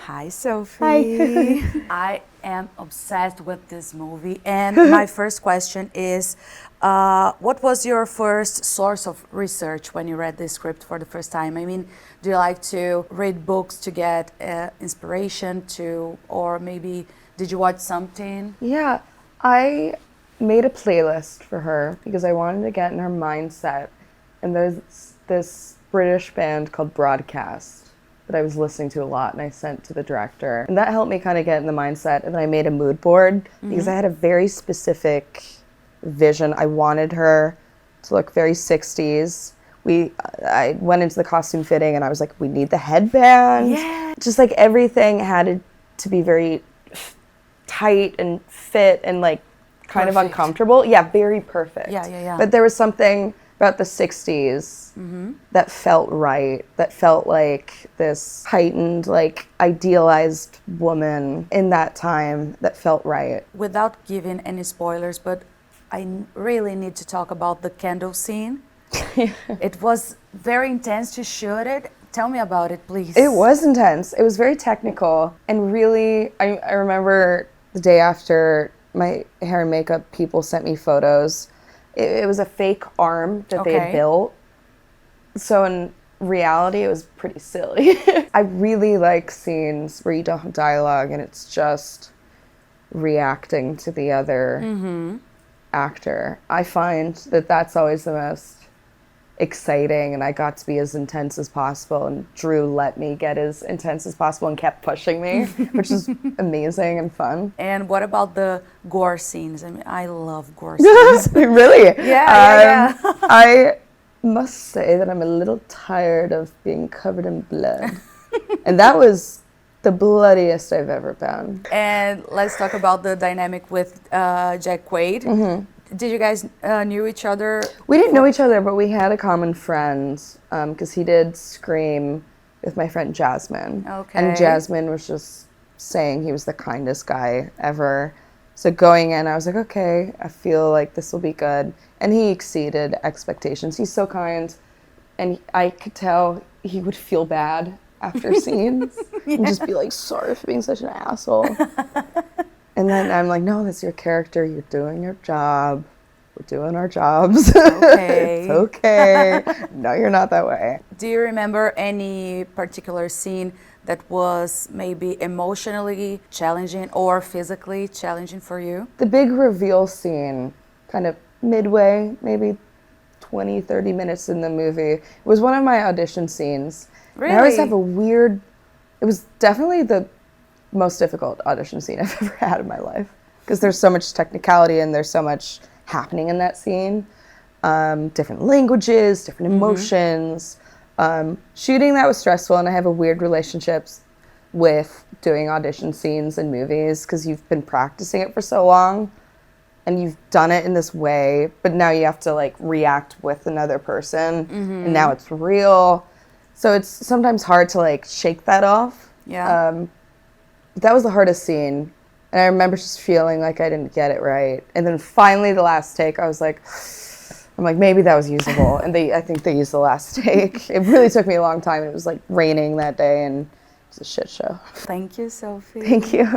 Hi, Sophie. Hi. I am obsessed with this movie, and my first question is, what was your first source of research when you read this script for the first time? I mean, do you like to read books to get inspiration to, or maybe did you watch something? Yeah, I made a playlist for her because I wanted to get in her mindset. And there's this British band called Broadcast that I was listening to a lot, and I sent to the director. And that helped me kind of get in the mindset. And then I made a mood board because I had a very specific vision. I wanted her to look very 60s. I went into the costume fitting and I was like, we need the headband. Yeah. Just like everything had to be very tight and fit and like kind of Perfect. uncomfortable. Yeah, very perfect. Yeah. But there was something about the 60s that felt right, that felt like this heightened, like idealized woman in that time that felt right. Without giving any spoilers, but I really need to talk about the candle scene. It was very intense to shoot it. Tell me about it, please. It was intense. It was very technical. And really, I remember the day after my hair and makeup people sent me photos. It was a fake arm that they had Okay. built. So in reality, it was pretty silly. I really like scenes where you don't have dialogue and it's just reacting to the other actor. I find that that's always the most exciting, and I got to be as intense as possible, and Drew let me get as intense as possible and kept pushing me, which is amazing and fun. And what about the gore scenes? I mean, I love gore scenes. Really? Yeah. I must say that I'm a little tired of being covered in blood. And that was the bloodiest I've ever been. And let's talk about the dynamic with Jack Quaid. Did you guys knew each other? We didn't know each other, but we had a common friend because he did Scream with my friend Jasmine. Okay. And Jasmine was just saying he was the kindest guy ever. So going in, I was like, okay, I feel like this will be good. And he exceeded expectations. He's so kind. And I could tell he would feel bad after scenes and just be like, sorry for being such an asshole. And then I'm like, no, that's your character. You're doing your job. We're doing our jobs. Okay. It's okay. No, you're not that way. Do you remember any particular scene that was maybe emotionally challenging or physically challenging for you? The big reveal scene, kind of midway, maybe 20, 30 minutes in the movie, was one of my audition scenes. Really? And I always have a weird, it was definitely the most difficult audition scene I've ever had in my life because there's so much technicality and there's so much happening in that scene. Different languages, different emotions. Shooting that was stressful, and I have a weird relationship with doing audition scenes in movies because you've been practicing it for so long and you've done it in this way, but now you have to like react with another person and now it's real. So it's sometimes hard to like shake that off. Yeah. That was the hardest scene. And I remember just feeling like I didn't get it right. And then finally the last take, I'm like, maybe that was usable. And I think they used the last take. It really took me a long time. It was like raining that day and it was a shit show. Thank you, Sophie. Thank you.